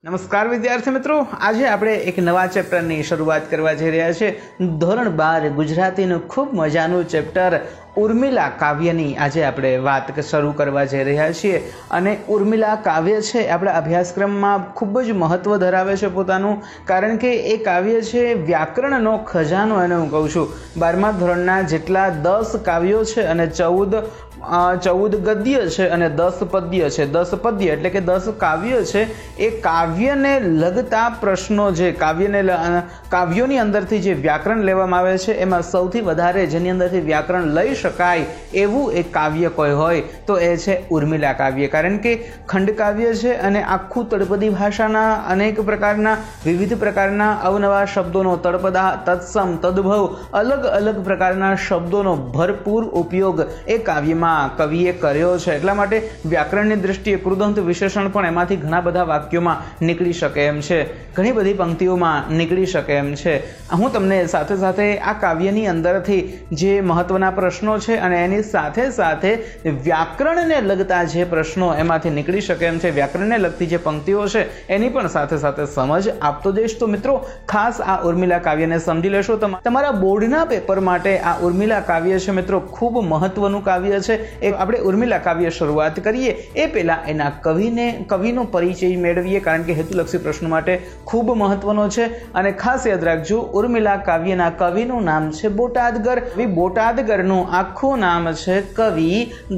नमस्कार विद्यार्थी मित्रों, आज આપણે એક નવા ચેપ્ટરની શરૂઆત કરવા જઈ રહ્યા છે। ધોરણ 12 ગુજરાતીનું ખૂબ મજાનું ચેપ્ટર ઉર્મિલા કાવ્યની આજે આપણે વાત શરૂ કરવા જઈ રહ્યા છીએ। અને ઉર્મિલા કાવ્ય છે આપણા અભ્યાસક્રમમાં ખૂબ જ મહત્વ ધરાવે છે પોતાનું, કારણ કે એ કાવ્ય છે વ્યાકરણનો ખજાનો એને હું કહું છું। 12મા ધોરણના જેટલા 10 કાવ્યો છે અને 14 ગદ્ય છે અને 10 પદ્ય છે। 10 પદ્ય એટલે કે 10 કાવ્ય છે। એ કાવ્યને લગતા પ્રશ્નો જે કાવ્યોની અંદરથી જે વ્યાકરણ લેવામાં આવે છે એમાં સૌથી વધારે જેની અંદરથી વ્યાકરણ લઈ શકાય એવું એક કાવ્ય કોઈ હોય તો એ છે ઉર્મિલા કાવ્ય। કારણ કે ખંડકાવ્ય છે અને આખું તળપદી ભાષાના અનેક પ્રકારના વિવિધ પ્રકારના અવનવા શબ્દોનો તળપદા, તત્સમ, તદ્ભવ અલગ અલગ પ્રકારના શબ્દોનો ભરપૂર ઉપયોગ એ કાવ્યમાં કવિએ કર્યો છે। એટલા માટે વ્યાકરણની દ્રષ્ટિએ કૃદંત વિશેષણ પણ એમાંથી ઘણા બધા વાક્યોમાં નીકળી શકે એમ છે, ઘણી બધી પંક્તિઓમાં નીકળી શકે એમ છે। હું તમને સાથે સાથે આ કાવ્યની અંદરથી જે મહત્વના પ્રશ્નો છે અને એની સાથે સાથે વ્યાકરણને લગતા જે પ્રશ્નો એમાંથી નીકળી શકે એમ છે, વ્યાકરણને લગતી જે પંક્તિઓ છે એની પણ સાથે સાથે સમજ આપતો જઈશ। તો મિત્રો ખાસ આ ઉર્મિલા કાવ્યને સમજી લેશો। તમારા બોર્ડના પેપર માટે આ ઉર્મિલા કાવ્ય છે મિત્રો ખૂબ મહત્વનું કાવ્ય છે। આપણે ઉર્મિલા કાવ્ય શરૂઆત કરીએ એ પહેલા એના કવિનો પરિચય મેળવીએ, કારણ કે હેતુલક્ષી પ્રશ્નો માટે ખૂબ મહત્વનો છે। અને ખાસ યાદ રાખજો, ઉર્મિલા કાવ્યના કવિનું નામ છે બોટાદગર। બોટાદગરનું આખું નામ છે કવિ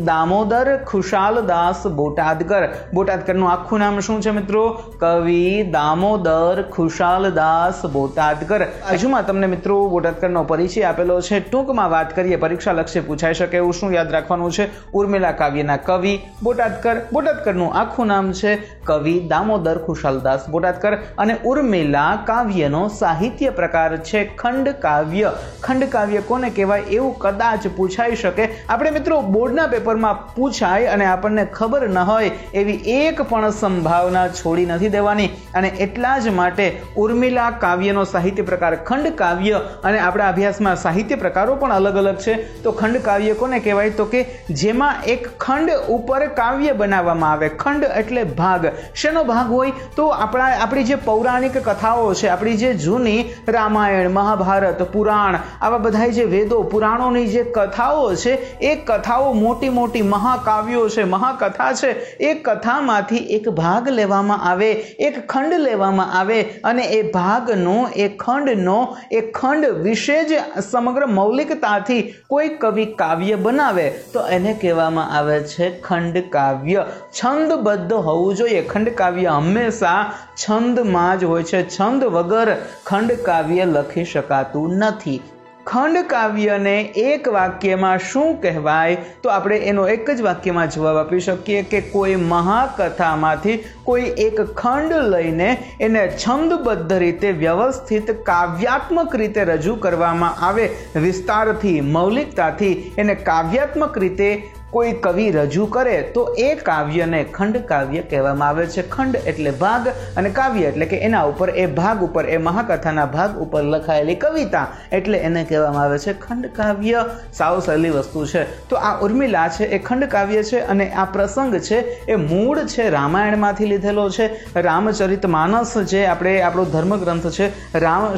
દામોદર ખુશાલદાસ બોટાદગર। બોટાદગરનું આખું નામ શું છે મિત્રો? કવિ દામોદર ખુશાલદાસ બોટાદગર। બાજુમાં તમને મિત્રો બોટાદગરનો પરિચય આપેલો છે। ટૂંકમાં વાત કરીએ, પરીક્ષા લક્ષ્ય પૂછાઈ શકે એવું શું યાદ રાખવાનું છે? ઉર્મિલા કાવ્યના કવિ બોટાદગર, બોટાદગરનું આખું નામ છે કવિ દામોદર ખુશાલદાસ બોટાદગર। અને ઉર્મિલા કાવ્યનો સાહિત્ય પ્રકાર છે ખંડ કાવ્ય। ખંડ કાવ્ય કોને કહેવાય એવું કદાચ પૂછાઈ શકે। આપણે મિત્રો બોર્ડના પેપરમાં પૂછાય અને આપણને ખબર ન હોય એવી એક પણ સંભાવના છોડી નથી દેવાની, અને એટલા જ માટે ઉર્મિલા કાવ્યનો સાહિત્ય પ્રકાર ખંડ કાવ્ય। અને આપણા અભ્યાસમાં સાહિત્ય પ્રકારો પણ અલગ અલગ છે। તો ખંડ કાવ્ય કોને કહેવાય? તો કે જેમાં એક ખંડ ઉપર કાવ્ય બનાવવામાં આવે। ખંડ એટલે ભાગ। શેનો ભાગ હોય? તો આપણી જે પૌરાણિક કથાઓ છે, આપણી જે જૂની રામાયણ, મહાભારત, પુરાણ, આવા બધા જે વેદો પુરાણોની જે કથાઓ છે એ કથાઓ મોટી મોટી મહાકાવ્યો છે, મહાકથા છે, એ કથામાંથી એક ભાગ લેવામાં આવે, એક ખંડ લેવામાં આવે અને એ ભાગનો એ ખંડ વિશે જ સમગ્ર મૌલિકતાથી કોઈ કવિ કાવ્ય બનાવે તો એને કહેવામાં આવે છે ખંડ કાવ્ય। છંદબદ્ધ હોવું જોઈએ। ખંડ કાવ્ય હંમેશા છંદમાં જ હોય છે, છંદ વગર ખંડ કાવ્ય લખી શકાતું નથી। ખંડ કાવ્યને એક વાક્યમાં શું કહેવાય? તો આપણે એનો એક જ વાક્યમાં જવાબ આપી શકીએ કે કોઈ મહાકથામાંથી કોઈ એક ખંડ લઈને એને છંદબદ્ધ રીતે વ્યવસ્થિત કાવ્યાત્મક રીતે રજૂ કરવામાં આવે, વિસ્તારથી, મૌલિકતાથી એને કાવ્યાત્મક રીતે કોઈ કવિ રજૂ કરે તો એ કાવ્યને ખંડ કાવ્ય કહેવામાં આવે છે। ખંડ એટલે ભાગ અને કાવ્ય એટલે કે એના ઉપર, એ ભાગ ઉપર, એ મહાકથાના ભાગ ઉપર લખાયેલી કવિતા, એટલે એને કહેવામાં આવે છે ખંડ કાવ્ય। સાવ સહેલી વસ્તુ છે। તો આ ઉર્મિલા છે એ ખંડ કાવ્ય છે અને આ પ્રસંગ છે એ મૂળ છે રામાયણમાંથી લીધેલો છે। રામચરિતમાનસ જે આપણો ધર્મગ્રંથ છે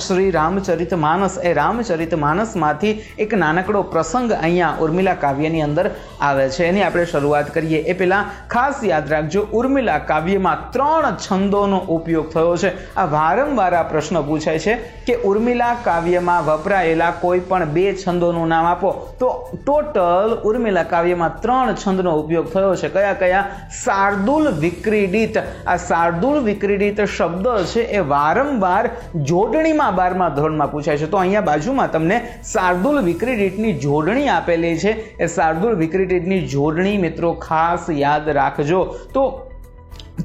શ્રી રામચરિતમાનસ, એ રામચરિતમાનસમાંથી એક નાનકડો પ્રસંગ અહીંયા ઉર્મિલા કાવ્યની અંદર આવે છે। એની આપણે શરૂઆત કરીએ એ પહેલા ખાસ યાદ રાખજો, ઉર્મિલા કાવ્યમાં 3 છંદોનો ઉપયોગ થયો છે। આ વારંવાર આ પ્રશ્ન પૂછાય છે કે ઉર્મિલા કાવ્યમાં વપરાયેલા કોઈ પણ 2 છંદોનું નામ આપો। તો ટોટલ ઉર્મિલા કાવ્યમાં 3 છંદનો ઉપયોગ થયો છે। કયા કયા? શાર્દુલ વિક્રીડિત। આ શાર્દુલ વિક્રીડિત શબ્દ છે એ વારંવાર જોડણીમાં 12મા ધોરણમાં પૂછાય છે। તો અહીંયા બાજુમાં તમને શાર્દુલ વિક્રીડિતની જોડણી આપેલી છે। એ શાર્દુલ વિક્રીડિતની જોડણી મિત્રો ખાસ યાદ રાખજો। તો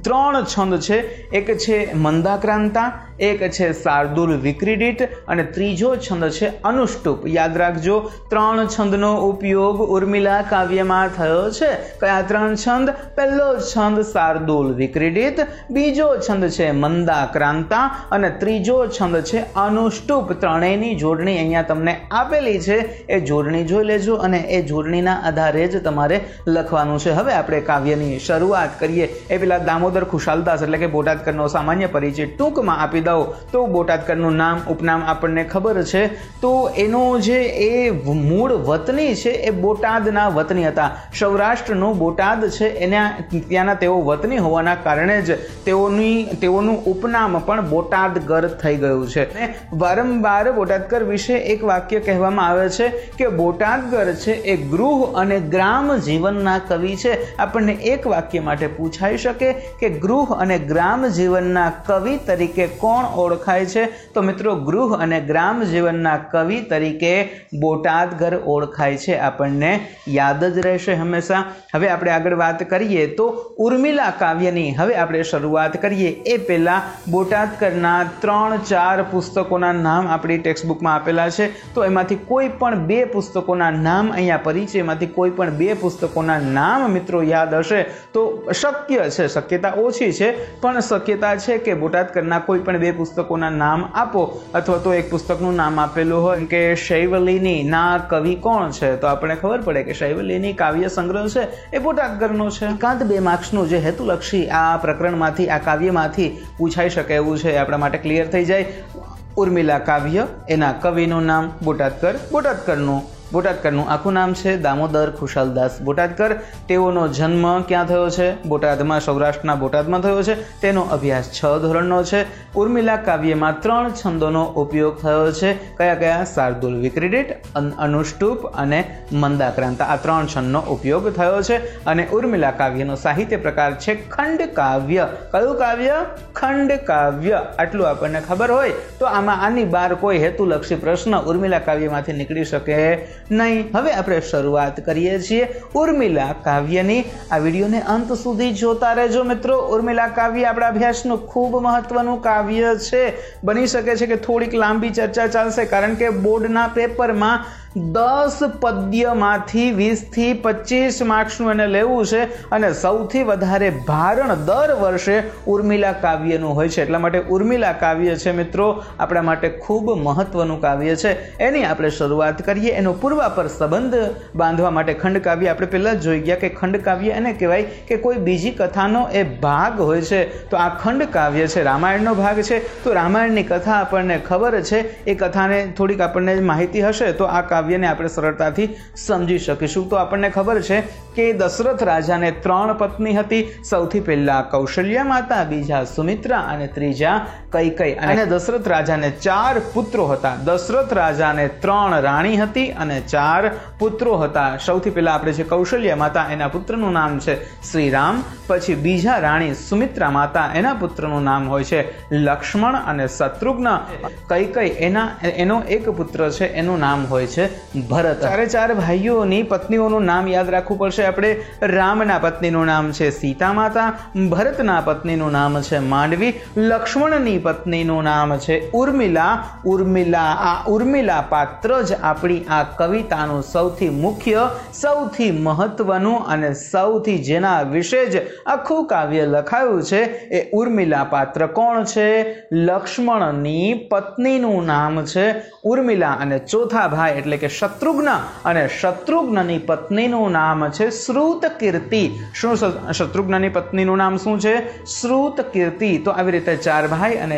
3 છંદ છે, એક છે મંદાક્રાંતા, એક છે શાર્દુલ વિક્રીડિત અને ત્રીજો છંદ છે અનુષ્ટુપ. યાદ રાખજો 3 છંદનો ઉપયોગ ઉર્મિલા કાવ્યમાં થયો છે. કયા 3 છંદ? પહેલો છંદ શાર્દુલ વિક્રીડિત, બીજો છંદ છે મંદાક્રાંતા અને ત્રીજો છંદ છે અનુષ્ટુપ. ત્રણેયની જોડણી અહીંયા તમને આપેલી છે. એ જોડણી જોઈ લેજો અને એ જોડણીના આધારે જ તમારે લખવાનું છે. હવે આપણે કાવ્યની શરૂઆત કરીએ એ પેલા દામોદર ખુશાલદાસ એટલે કે બોટાદકરનો સામાન્ય પરિચય ટૂંકમાં આપી દઉં તો બોટાદકરનું નામ ઉપનામ આપણને ખબર છે. તો એનો જે એ મૂળ વતની છે એ બોટાદના વતની હતા. સૌરાષ્ટ્રનું બોટાદ છે એના ત્યાંના તેઓ વતની હોવાના કારણે જ તેઓનું ઉપનામ પણ બોટાદગર થઈ ગયું છે. વારંવાર બોટાદકર વિશે એક વાક્ય કહેવામાં આવે છે કે બોટાદગર છે એ ગૃહ અને ગ્રામ જીવનના કવિ છે. આપણને એક વાક્ય માટે પૂછાઈ શકે કે ગૃહ અને ગ્રામ જીવનના કવિ તરીકે કોણ ઓળખાય છે? તો મિત્રો ગૃહ અને ગ્રામ જીવનના કવિ તરીકે બોટાદગર ઓળખાય છે. આપણને યાદ જ રહેશે હંમેશા. હવે આપણે આગળ વાત કરીએ તો ઉર્મિલા કાવ્યની હવે આપણે શરૂઆત કરીએ એ પહેલા બોટાદકરના 3-4 પુસ્તકોના નામ આપણી ટેક્સ્ટબુકમાં આપેલા છે. તો એમાંથી કોઈ પણ 2 પુસ્તકોના નામ અહીંયા પરિચયમાંથી કોઈ પણ 2 પુસ્તકોના નામ મિત્રો યાદ હશે તો શક્ય છે, શક્યતા ઓછી છે પણ શક્યતા છે કે બોટાદકરના કોઈ પણ 2 પુસ્તકોના નામ આપો. અથવા તો એક પુસ્તકનું નામ આપેલું હોય કે શૈવલીની ના કવિ કોણ છે તો આપણે ખબર પડે કે શૈવલીની કાવ્ય સંગ્રહ છે એ બોટાદકરનો છે. એકાંત 2 માર્ક્સનું જે હેતુલક્ષી આ પ્રકરણમાંથી આ કાવ્યમાંથી પૂછાઈ શકે એવું છે આપણા માટે ક્લિયર થઈ જાય. ઉર્મિલા કાવ્ય, એના કવિનું નામ બોટાદકર, બોટાદકરનું આખું નામ છે દામોદર ખુશાલદાસ બોટાદકર. તેઓનો જન્મ ક્યાં થયો છે? બોટાદમાં, સૌરાષ્ટ્રના બોટાદમાં થયો છે. તેનો અભ્યાસ 6 ધોરણનો છે. ઉર્મિલા કાવ્યમાં 3 છંદોનો ઉપયોગ થયો છે. કયા કયા? શાર્દુલ વિક્રીડિત, અનુષ્ટુપ અને મંદાક્રાંતા. આ 3 છંદનો ઉપયોગ થયો છે. અને ઉર્મિલા કાવ્યનો સાહિત્ય પ્રકાર છે ખંડ કાવ્ય. કયું કાવ્ય? ખંડ કાવ્ય. આટલું આપણને ખબર હોય તો આની બહાર કોઈ હેતુલક્ષી પ્રશ્ન ઉર્મિલા કાવ્યમાંથી નીકળી શકે નહીં. હવે આપણે શરૂઆત કરીએ છીએ ઉર્મિલા કાવ્યની. આ વિડીયોને અંત સુધી જોતા રહેજો મિત્રો. ઉર્મિલા કાવ્ય આપણા અભ્યાસનું ખૂબ મહત્વનું કાવ્ય છે. બની શકે છે કે થોડીક લાંબી ચર્ચા ચાલશે કારણ કે બોર્ડના પેપરમાં 10 પદ્યમાંથી 20 થી 25 માર્ક્સનું એને લેવું છે અને સૌથી વધારે ભારણ દર વર્ષે ઉર્મિલા કાવ્યનું હોય છે. એટલા માટે ઉર્મિલા કાવ્ય છે મિત્રો આપણા માટે ખૂબ મહત્વનું કાવ્ય છે. એની આપણે શરૂઆત કરીએ. એનો પૂર્વાપર સંબંધ બાંધવા માટે ખંડ કાવ્ય આપણે પહેલાં જ જોઈ ગયા કે ખંડ કાવ્ય એને કહેવાય કે કોઈ બીજી કથાનો એ ભાગ હોય છે. તો આ ખંડ કાવ્ય છે, રામાયણનો ભાગ છે. તો રામાયણની કથા આપણને ખબર છે, એ કથાને થોડીક આપણને માહિતી હશે તો આ કાવ્યને આપણે સરળતાથી સમજી શકીશું. તો આપણને ખબર છે કે દશરથ રાજાને 3 પત્ની હતી. સૌથી પહેલા કૌશલ્યા માતા, બીજા સુમિત્રા અને ત્રીજા કૈકેયી. અને દશરથ રાજાને 4 પુત્રો હતા. દશરથ રાજાને 3 રાણી હતી અને 4 પુત્રો હતા. સૌથી પહેલા આપણે જે કૌશલ્યા માતા એના પુત્રનું નામ છે શ્રીરામ. પછી બીજા રાણી સુમિત્રા માતા એના પુત્રનું નામ હોય છે લક્ષ્મણ અને શત્રુઘ્ન. કૈકેયી એનો એક પુત્ર છે એનું નામ હોય છે ભરત. 4 ભાઈઓની પત્નીઓનું નામ યાદ રાખવું પડશે આપણે. રામના પત્નીનું નામ છે સીતા માતા, ભરતના પત્નીનું નામ છે માંડવી, લક્ષ્મણની પત્નીનું નામ છે ઉર્મિલા. આ ઉર્મિલા પાત્ર જ આપણી આ કવિતાનું સૌથી મુખ્ય, સૌથી મહત્વનું અને સૌથી જેના વિશે જ આખું કાવ્ય લખાયું છે એ ઉર્મિલા પાત્ર કોણ છે? લક્ષ્મણની પત્નીનું નામ છે ઉર્મિલા. અને ચોથા ભાઈ એટલે કે શત્રુઘ્ન, અને શત્રુઘ્નની પત્નીનું નામ છે શ્રુતકીર્તિ. શું શત્રુઘ્નની પત્નીનું નામ શું છે? શ્રુતકીર્તિ. તો આવી રીતે 4 ભાઈ અને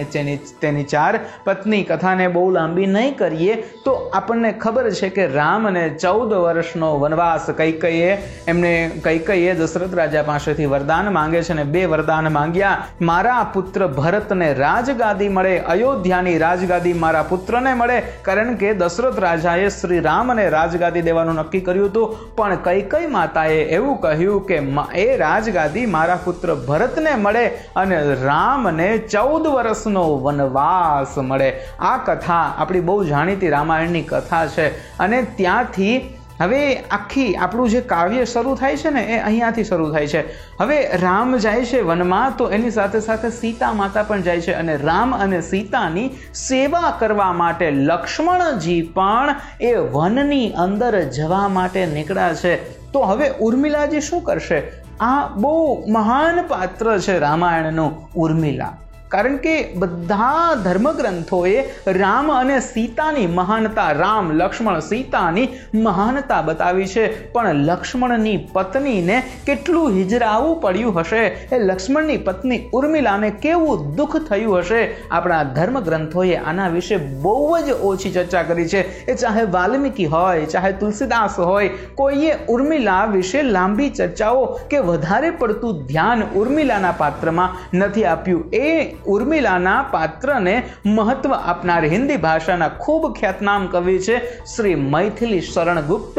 તેની 4 પત્ની. કથાને બહુ લાંબી નહીં કરીએ તો આપણને ખબર છે કે રામને 14 વર્ષનો વનવાસ કૈકેયીએ દશરથ રાજા પાસેથી વરદાન માંગે છે અને 2 વરદાન માંગ્યા. મારા પુત્ર ભરતને રાજગાદી મળે, અયોધ્યાની રાજગાદી મારા પુત્રને મળે. કારણ કે દશરથ રાજાએ શ્રી રામને રાજગાદી દેવાનું નક્કી કર્યું હતું, પણ કૈકેયી માતાએ એવું કહ્યું કે એ રાજગાદી મારા પુત્ર ભરતને મળે અને રામને 14 વર્ષનો વનવાસ મળે. આ કથા આપણી બહુ જાણીતી રામાયણની કથા છે અને ત્યાંથી હવે આખી આપણું જે કાવ્ય શરૂ થાય છે ને એ અહીંયાથી શરૂ થાય છે. હવે રામ જાય છે વનમાં, તો એની સાથે સાથે સીતા માતા પણ જાય છે અને રામ અને સીતાની સેવા કરવા માટે લક્ષ્મણજી પણ એ વનની અંદર જવા માટે નીકળ્યા છે. તો હવે ઉર્મિલાજી શું કરશે? આ બહુ મહાન પાત્ર છે રામાયણનું ઉર્મિલા, કારણ કે બધા ધર્મગ્રંથોએ રામ અને સીતાની મહાનતા, રામ લક્ષ્મણ સીતાની મહાનતા બતાવી છે. પણ લક્ષ્મણની પત્નીને કેટલું હિજરાવું પડ્યું હશે, એ લક્ષ્મણની પત્ની ઉર્મિલાને કેવું દુઃખ થયું હશે, આપણા ધર્મગ્રંથોએ આના વિશે બહુ જ ઓછી ચર્ચા કરી છે. એ ચાહે વાલ્મીકી હોય, ચાહે તુલસીદાસ હોય, કોઈએ ઉર્મિલા વિશે લાંબી ચર્ચાઓ કે વધારે પડતું ધ્યાન ઉર્મિલાના પાત્રમાં નથી આપ્યું. એ ઉર્મિલાના પાત્રને મહત્વ આપનાર હિન્દી ભાષાના ખૂબ ખ્યાતનામ કવિ છે શ્રી મૈથિલી શરણ ગુપ્ત.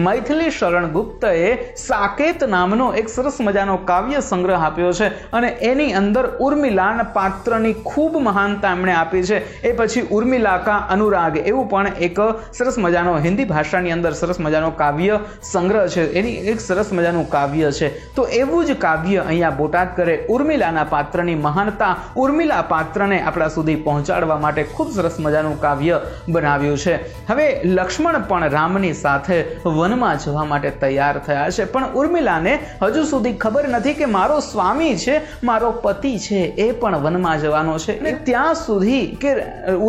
મૈથિલી શરણ ગુપ્તએ સાકેત નામનો એક સરસ મજાનો કાવ્ય સંગ્રહ આપ્યો છે અને એની અંદર ઉર્મિલાના પાત્રની ખૂબ મહાનતા એમણે આપી છે. એ પછી ઉર્મિલા કા અનુરાગ એવું પણ એક સરસ મજાનો હિન્દી ભાષાની અંદર સરસ મજાનો કાવ્ય સંગ્રહ છે, એની એક સરસ મજાનું કાવ્ય છે. તો એવું જ કાવ્ય અહીંયા બોટાદ કરે ઉર્મિલાના પાત્રની મહાનતા, ઉર્મિલા પાત્રને આપણા સુધી પહોંચાડવા માટે ખૂબ સરસ મજાનું કાવ્ય બનાવ્યું છે. હવે લક્ષ્મણ પણ રામની સાથે વનમાં જવા માટે તૈયાર થયા છે, પણ ઉર્મિલાને હજુ સુધી ખબર નથી કે મારો સ્વામી છે, મારો પતિ છે, એ પણ વનમાં જવાનો છે. અને ત્યાં સુધી કે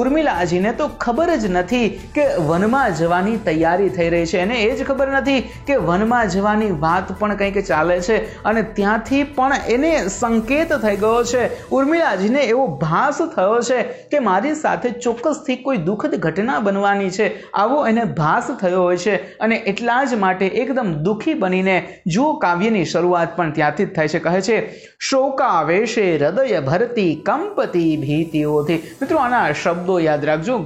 ઉર્મિલાજીને તો ખબર જ નથી કે વનમાં જવાની તૈયારી થઈ રહી છે, એને એ જ ખબર નથી કે વનમાં જવાની વાત પણ કંઈક ચાલે છે. અને ત્યાંથી પણ એને સંકેત થઈ ગયો છે, ઉર્મિલાજીને એવો ભાસ થયો છે કે મારી સાથે ચોક્કસથી કોઈ દુઃખદ ઘટના બનવાની છે, આવો એને ભાસ થયો હોય છે. અને એટલા જ માટે એકદમ દુઃખી બનીને જુઓ કાવ્યની શરૂઆત પણ ત્યાંથી જ થાય છે. કહે છે શોકાવેશે હૃદય ભરતી કંપતી ભીતિઓથી. મિત્રો આના શબ્દો યાદ રાખજો,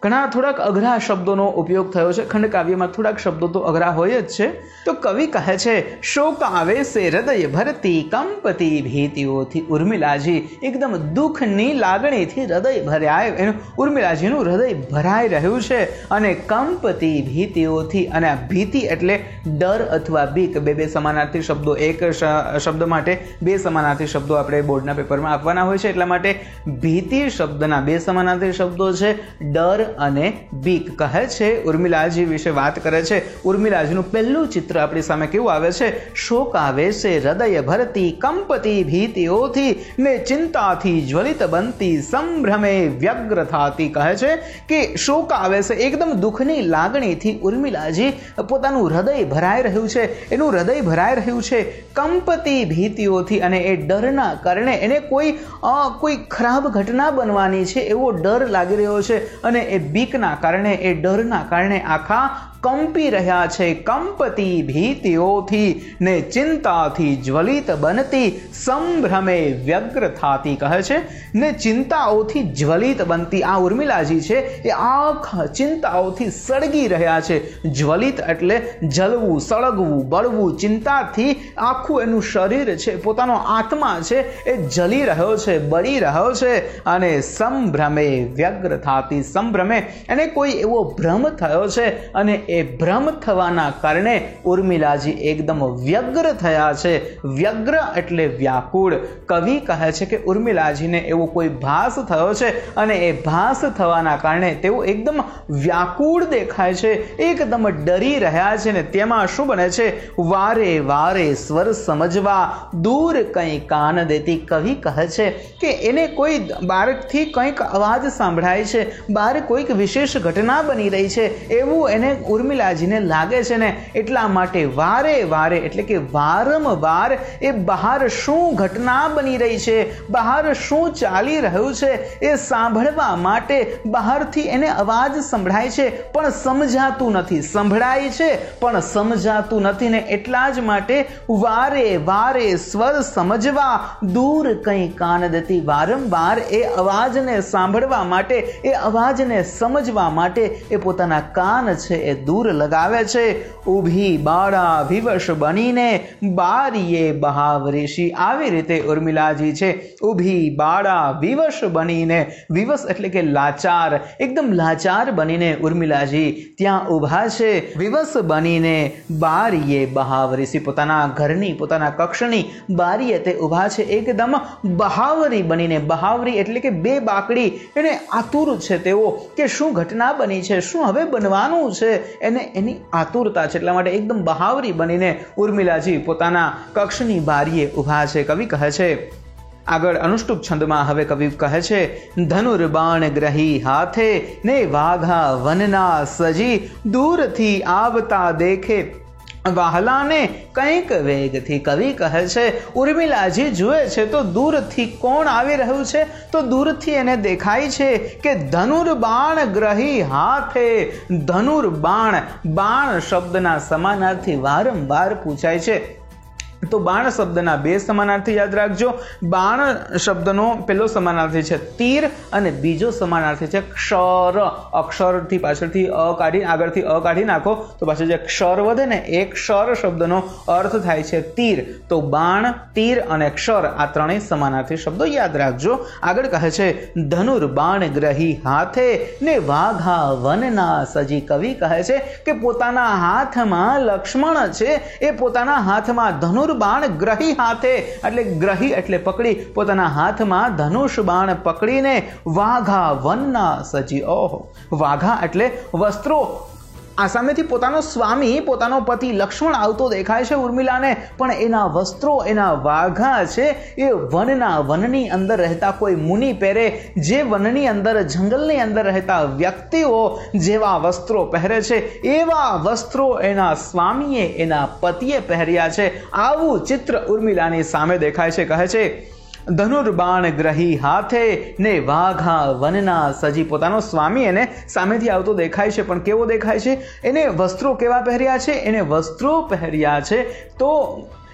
ઘણા થોડાક અઘરા શબ્દોનો ઉપયોગ થયો છે. ખંડકાવ્યમાં થોડાક શબ્દો તો અઘરા હોય જ છે. તો કવિ કહે છે શોક આવે છે હૃદય ભરતી કંપતી ભીતિઓથી. ઉર્મિલાજી એકદમ દુઃખની લાગણીથી હૃદય ભરાય, એનું ઉર્મિલાજીનું હૃદય ભરાઈ રહ્યું છે અને કંપતી ભીતિઓથી. અને આ ભીતિ એટલે ડર અથવા બીક, બે સમાનાર્થી શબ્દો, એક શબ્દ માટે બે સમાનાર્થી શબ્દો આપણે બોર્ડના પેપરમાં આપવાના હોય છે, એટલા માટે ભીતિ શબ્દના બે સમાનાર્થી શબ્દો છે ડર અને બીક. કહે છે ઉર્મિલાજી વિશે વાત કરે છે. ઉર્મિલાજીનું પહેલું ચિત્ર આપણી સામે કેવું આવે છે? શોક આવે છે હૃદય ભરતી કંપતી ભીતિઓથી ને ચિંતાથી જ્વલિત બનતી સંભ્રમે વ્યગ્ર થાતી. કહે છે કે શોક આવે છે, એકદમ દુઃખની લાગણીથી ઉર્મિલાજી પોતાનું હૃદય ભરાઈ રહ્યું છે, એનું હૃદય ભરાઈ રહ્યું છે કંપતી ભીતિઓથી. અને એ ડરના કારણે એને કોઈ ખરાબ ઘટના બનવાની છે એવો ડર લાગી રહ્યો છે અને એ બીકના કારણે, એ ડરના કારણે આખા કંપી રહ્યા છે. કંપતી ભીતિઓથી ને ચિંતાથી જ્વલિત બનતી સંભ્રમે વ્યગ્ર થાતી. કહે છે ને ચિંતાઓથી જ્વલિત બનતી. આ ઉર્મિલાજી છે એ આખા ચિંતાઓથી સળગી રહ્યા છે. જ્વલિત એટલે જલવું, સળગવું, બળવું. ચિંતાથી આખું એનું શરીર છે, પોતાનો આત્મા છે એ જલી રહ્યો છે, બળી રહ્યો છે. અને સંભ્રમે વ્યગ્ર થાતી. સંભ્રમે એને કોઈ એવો ભ્રમ થયો છે અને એ ભ્રમ થવાના કારણે ઉર્મિલાજી એકદમ વ્યગ્ર થયા છે. વ્યગ્ર એટલે વ્યાકુળ. કવિ કહે છે કે ઉર્મિલાજીને એવો કોઈ ભાસ થયો છે અને એ ભાસ થવાના કારણે તેઓ એકદમ વ્યાકુળ દેખાય છે, એકદમ ડરી રહ્યા છે. ને તેમાં શું બને છે? વારે વારે સ્વર સમજવા દૂર કંઈ કાન દેતી. કવિ કહે છે કે એને કોઈ બહારથી કંઈક અવાજ સાંભળાય છે, બહાર કોઈક વિશેષ ઘટના બની રહી છે એવું એને ઉર્મિલાજીને લાગે છે ને, એટલા માટે વારે વારે એટલે કે વારંવાર એ બહાર શું ઘટના બની રહી છે, બહાર શું ચાલી રહ્યું છે એ સાંભળવા માટે બહારથી એને અવાજ સંભળાય છે પણ સમજાતું નથી, સંભળાય છે પણ સમજાતું નથી. ને એટલા જ માટે વારે વારે સ્વર સમજવા દૂર કંઈ કાન દેતી. વારંવાર એ અવાજને સાંભળવા માટે, એ અવાજને સમજવા માટે એ પોતાના કાન છે એ દૂર લગાવે છે. ઊભી બાળા વિવશ બનીને બારીએ બહાવરીશી. આવી રીતે ઉર્મિલાજી છે ઊભી બાળા વિવશ બનીને, વિવશ એટલે કે લાચાર, એકદમ લાચાર બનીને ઉર્મિલાજી ત્યાં ઊભા છે. વિવશ બનીને બારીએ બહાવરીશી, પોતાના ઘરની પોતાના કક્ષની બારીએ તે ઊભા છે એકદમ બહાવરી બનીને. બહાવરી એટલે કે બે બાકડી, એને આતુર છે તેઓ કે શું ઘટના બની છે, શું હવે બનવાનું છે, એને એની આતુરતા છે. એટલા માટે એકદમ બહાવરી બનીને ઉર્મિલાજી પોતાના કક્ષની બારીએ ઊભા છે. કવિ કહે છે આગળ અનુષ્ટુપ છંદમાં, હવે કવિ કહે છે ધનુર્બાણ ગ્રહી હાથે ને વાઘા વનના સજી, દૂરથી આવતા દેખે વહાલાને કંઈક વેગથી. કવિ કહે છે ઉર્મિલાજી જુએ છે તો દૂરથી કોણ આવી રહ્યું છે, તો દૂરથી એને દેખાય છે કે ધનુર્બાણ ગ્રહી હાથે. ધનુર્બાણ, બાણ શબ્દના સમાનાર્થી વારંવાર પૂછાય છે, તો બાણ શબ્દના બે સમાનાર્થી યાદ રાખજો. બાણ શબ્દનો પહેલો સમાનાર્થી છે તીર અને બીજો સમાનાર્થી છે ક્ષર. અક્ષરથી પાછળથી અ કાઢી આગળથી અ કાઢી નાખો તો પાછળ જે ક્ષર વધે ને એ ક્ષર શબ્દનો અર્થ થાય છે તીર. તો બાણ, તીર અને ક્ષર આ ત્રણેય સમાનાર્થી શબ્દો યાદ રાખજો. આગળ કહે છે ધનુર્બાણ ગ્રહી હાથે ને વાઘા વનના સજી. કવિ કહે છે કે પોતાના હાથમાં લક્ષ્મણ છે, એ પોતાના હાથમાં ધનુર બાણ ગ્રહી હાથે એટલે ગ્રહી એટલે પકડી, પોતાના હાથમાં ધનુષ બાણ પકડીને વાઘા વનના સજી. ઓહો, વાઘા એટલે વસ્ત્રો. આ સામેથી પોતાનો સ્વામી, પોતાનો પતિ લક્ષ્મણ આવતો દેખાય છે ઉર્મિલાને, પણ એના વસ્ત્રો, એના વાઘા છે એ વનની અંદર રહેતા કોઈ મુનિ પહેરે, જે વનની અંદર જંગલની અંદર રહેતા વ્યક્તિઓ જેવા વસ્ત્રો પહેરે છે એવા વસ્ત્રો એના સ્વામીએ, એના પતિએ પહેર્યા છે. આવું ચિત્ર ઉર્મિલાની સામે દેખાય છે. કહે છે ધનુર્બાણ ગ્રહી હાથે ને વાઘા વનના સજી. પોતાનો સ્વામી એને સામેથી આવતો દેખાય છે, પણ કેવો દેખાય છે, એને વસ્ત્રો કેવા પહેર્યા છે, એને વસ્ત્રો પહેર્યા છે તો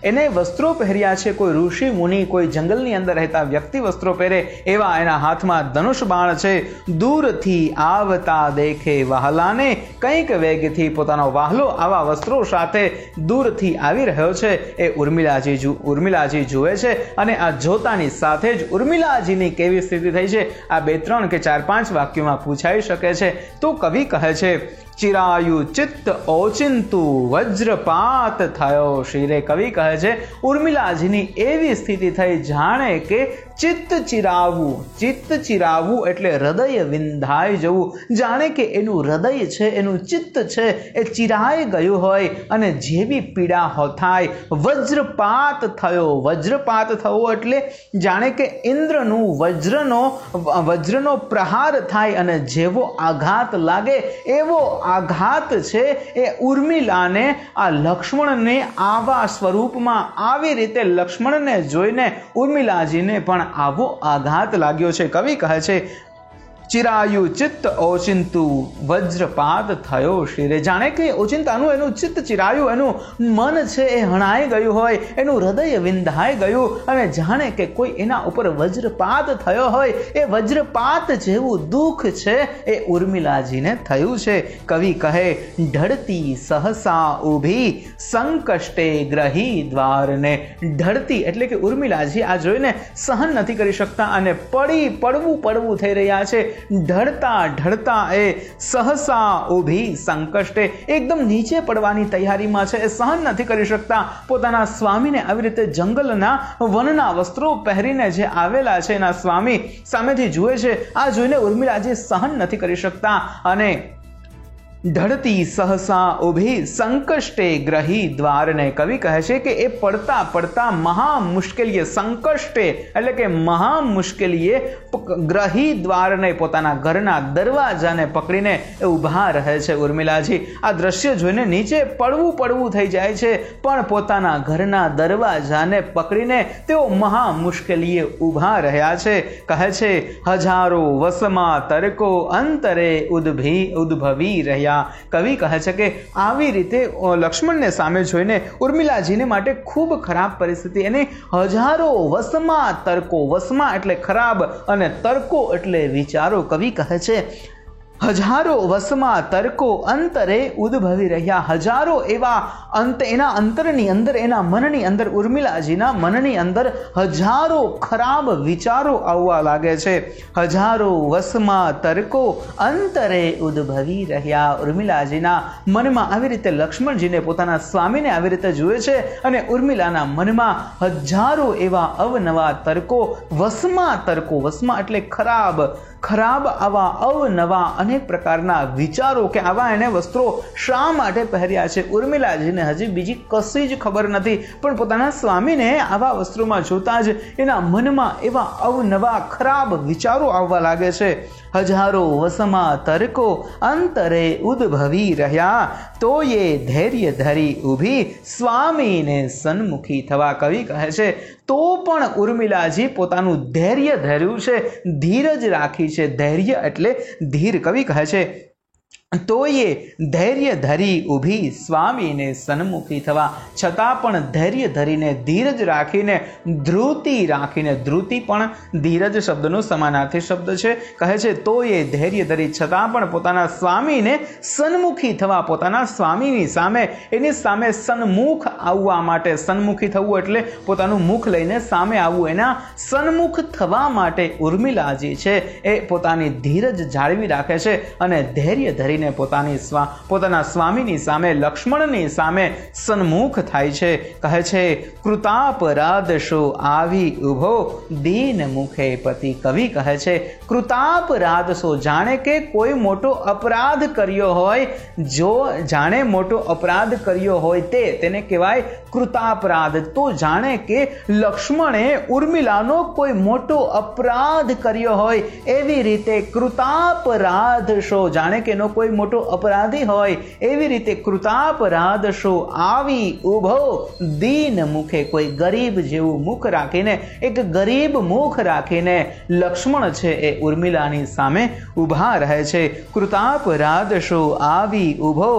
એને વસ્ત્રો પહેર્યા છે કોઈ ઋષિ મુનિ, કોઈ જંગલની અંદર રહેતા વ્યક્તિ વસ્ત્રો પહેરે એવા એના હાથમાં ધનુષ બાણ છે. દૂરથી આવતા દેખે વહાલાને કંઈક વેગથી. પોતાનો વહાલો આવા વસ્ત્રો સાથે દૂરથી આવી રહ્યો છે એ ઉર્મિલાજી જુએ છે, અને આ જોતાની સાથે જ ઉર્મિલાજીની કેવી સ્થિતિ થઈ છે આ 2, 3 કે 4, 5 વાક્યોમાં પૂછાઈ શકે છે. તો કવિ કહે છે ચિરાયુ ચિત્ત ઓચિંતુ વજ્રપાત થયો શિરે. કવિ કહે છે ઉર્મિલાજીની એવી સ્થિતિ થઈ જાણે કે ચિત્ત ચિરાવવું એટલે હૃદય વિંધાઈ જવું. જાણે કે એનું હૃદય છે, એનું ચિત્ત છે એ ચિરાઈ ગયું હોય અને જેવી પીડા થાય. વજ્રપાત થયો, વજ્રપાત થવો એટલે જાણે કે ઇન્દ્રનું વજ્રનો પ્રહાર થાય અને જેવો આઘાત લાગે એવો આઘાત છે એ ઉર્મિલાને, આ લક્ષ્મણને આવા સ્વરૂપમાં, આવી રીતે લક્ષ્મણને જોઈને ઉર્મિલાજીને પણ આવો આઘાત લાગ્યો છે. કવિ કહે છે ચિરાયુ ચિત્ત ઓચિંતુ વજ્રપાત થયો શિરે. જાણે કે ઓચિંતાનું એનું ચિત્ત ચિરાયું, એનું મન છે એ હણાઈ ગયું હોય, એનું હૃદય વિંધાઈ ગયું અને જાણે કે કોઈ એના ઉપર વજ્રપાત થયો હોય. એ વજ્રપાત જેવું દુઃખ છે એ ઉર્મિલાજીને થયું છે. કવિ કહે ઢળતી સહસા ઊભી સંકષ્ટે ગ્રહી દ્વારને. ઢળતી એટલે કે ઉર્મિલાજી આ જોઈને સહન નથી કરી શકતા અને પડવું થઈ રહ્યા છે. ઢળતા એ સહસા ઊભી સંકષ્ટે, એકદમ નીચે પડવાની તૈયારીમાં છે, એ સહન નથી કરી શકતા. પોતાના સ્વામીને આવી રીતે જંગલના વનના વસ્ત્રો પહેરીને જે આવેલા છે એના સ્વામી સામેથી જુએ છે. આ જોઈને ઉર્મિલાજી સહન નથી કરી શકતા અને ઢળતી સહસા ઊભી સંકષ્ટે ગ્રહી દ્વારને. કવિ કહે છે કે એ પડતા મહા મુશ્કેલીએ, સંકષ્ટે એટલે કે મહા મુશ્કેલીએ ગ્રહી દ્વારને, પોતાના ઘરના દરવાજાને પકડીને એ ઊભા રહે છે ઉર્મિલાજી. આ દ્રશ્ય જોઈને નીચે પડવું થઈ જાય છે, પણ પોતાના ઘરના દરવાજાને પકડીને તેઓ મહા મુશ્કેલીએ ઊભા રહ્યા છે. કહે છે હજારો વસમાં તરકો અંતરે ઉદ્ભવી રહ્યા. કવિ કહે છે કે આવી રીતે લક્ષ્મણને સામે જોઈને ઉર્મિલાજીને માટે ખૂબ ખરાબ પરિસ્થિતિ. એને હજારો વસમાં તર્કો, વસમાં એટલે ખરાબ અને તર્કો એટલે વિચારો. કવિ કહે છે હજારો વસમાં તર્કો અંતરે ઉદ્ભવી રહ્યા. હજારો એવા એના અંતરની અંદર, એના મનની અંદર, ઉર્મિલાજીના મનની અંદર હજારો ખરાબ વિચારો આવવા લાગે છે. હજારો વસમાં તર્કો અંતરે ઉદ્ભવી રહ્યા. ઉર્મિલાજીના મનમાં આવી રીતે લક્ષ્મણજીને, પોતાના સ્વામીને આવી રીતે જુએ છે અને ઉર્મિલાના મનમાં હજારો એવા અવનવા તર્કો, વસમાં તર્કો, વસમાં એટલે ખરાબ આવા અવનવા અનેક પ્રકારના વિચારો કે આવા એને વસ્ત્રો શા માટે પહેર્યા છે. ઉર્મિલાજીને હજી બીજી કશી જ ખબર નથી, પણ પોતાના સ્વામીને આવા વસ્ત્રોમાં જોતા જ એના મનમાં એવા અવનવા ખરાબ વિચારો આવવા લાગે છે. હજારો વસમાં તર્કો અંતરે ઉદ્ભવી રહ્યા, તો એ ધૈર્ય ધરી ઊભી સ્વામીને સન્મુખી થવા. કવિ કહે છે તો પણ ઉર્મિલાજી પોતાનું ધૈર્ય ધર્યું છે, ધીરજ રાખી છે. ધૈર્ય એટલે ધીર. કવિ કહે છે તો એ ધૈર્ય ધરી ઊભી સ્વામીને સન્મુખી થવા. છતાં પણ ધૈર્ય ધરીને, ધીરજ રાખીને, ધૃતિ રાખીને, ધૃતિ પણ ધીરજ શબ્દનો સમાનાર્થી શબ્દ છે. કહે છે તો એ ધૈર્ય ધરી, છતાં પણ પોતાના સ્વામીને સન્મુખી થવા, પોતાના સ્વામીની સામે, એની સામે સન્મુખ આવવા માટે. સન્મુખી થવું એટલે પોતાનું મુખ લઈને સામે આવવું. એના સન્મુખ થવા માટે ઉર્મિલાજી છે એ પોતાની ધીરજ જાળવી રાખે છે અને ધૈર્ય ધરી પોતાના સ્વામીની સામે, લક્ષ્મણની સામે સન્મુખ થાય છે. કહે છે કૃતાપરાધ શો આવી ઉભો દીન મુખે પતિ. કવિ કહે છે કૃતાપરાધ શો, જાણે કે કોઈ મોટો અપરાધ કર્યો હોય, જો જાણે મોટો અપરાધ કર્યો હોય તેને કહેવાય કૃતાપરાધ. તો જાણે કે લક્ષ્મણે ઉર્મિલાનો કોઈ મોટો અપરાધ કર્યો હોય એવી રીતે કૃતાપરાધ શો, જાણે કે એનો કોઈ મોટો અપરાધી હોય એવી રીતે કૃતાપરાધ શો આવી ઉભો દીન મુખે. કોઈ ગરીબ જેવું મુખ રાખીને, એક ગરીબ મુખ રાખીને લક્ષ્મણ છે એ ઉર્મિલાની સામે ઊભા રહે છે. કૃતાપરાધ શો આવી ઉભો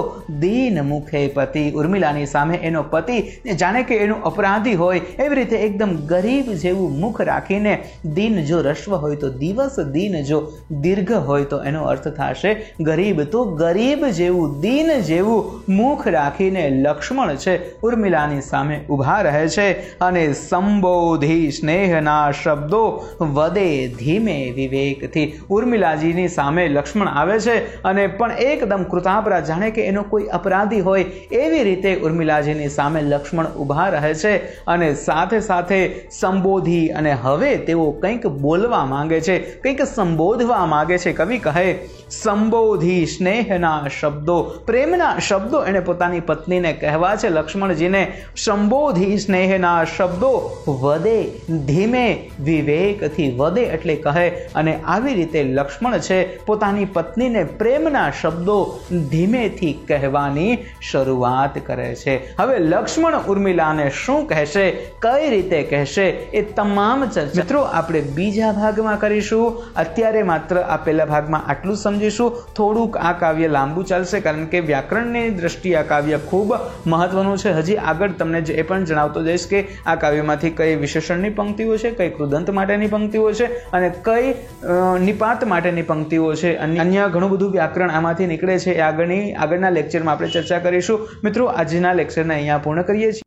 દીન મુખે પતિ. ઉર્મિલાની સામે એનો પતિ જાણે કે એનું અપરાધી હોય એવી રીતે એકદમ ગરીબ જેવું મુખ રાખીને, દીન જો રસ્વ હોય તો દિવસ, દીન જો દીર્ઘ હોય તો એનો અર્થ થશે ગરીબ. તો ગરીબ જેવું, દીન જેવું મુખ રાખીને લક્ષ્મણ છે ઉર્મિલાની સામે ઊભા રહે છે અને સંબોધી સ્નેહના શબ્દો વદે ધીમે વિવેકથી. ઉર્મિલાજીની સામે લક્ષ્મણ આવે છે અને પણ એકદમ કૃતાપરાધ, જાણે કે એનો કોઈ અપરાધી હોય એવી રીતે ઉર્મિલાજીની સામે લક્ષ્મણ ઊભા રહે છે અને સાથે સાથે સંબોધી, અને હવે તેઓ કંઈક બોલવા માંગે છે, કંઈક સંબોધવા માંગે છે. કવિ કહે સંબોધી સ્નેહના શબ્દો, પ્રેમના શબ્દો એને પોતાની પત્નીને કહેવા છે લક્ષ્મણજીને. સંબોધી સ્નેહના શબ્દો વદે ધીમે વિવેકથી. વદે એટલે કહે, અને આવી રીતે લક્ષ્મણ છે પોતાની પત્નીને પ્રેમના શબ્દો ધીમેથી કહેવાની શરૂઆત કરે છે. હવે લક્ષ્મણ ઉર્મિલાને શું કહેશે, કઈ રીતે કહેશે, એ તમામ ચર્ચા મિત્રો આપણે બીજા ભાગમાં કરીશું. અત્યારે માત્ર આ પહેલા ભાગમાં આટલું સમજીશું. થોડુંક આ કાવ્ય લાંબુ ચાલશે કારણ કે વ્યાકરણની દ્રષ્ટિએ આ કાવ્ય ખૂબ મહત્વનું છે. હજી આગળ તમને એ પણ જણાવતો જઈશ કે આ કાવ્યમાંથી કઈ વિશેષણની પંક્તિઓ છે, કઈ કૃદંત માટેની પંક્તિઓ છે અને કઈ નિપાત માટેની પંક્તિઓ છે. અન્ય ઘણું બધું વ્યાકરણ આમાંથી નીકળે છે. એ આગળના લેક્ચરમાં આપણે ચર્ચા કરીશું. મિત્રો આજના લેક્ચરને અહીંયા પૂર્ણ કરીએ છીએ.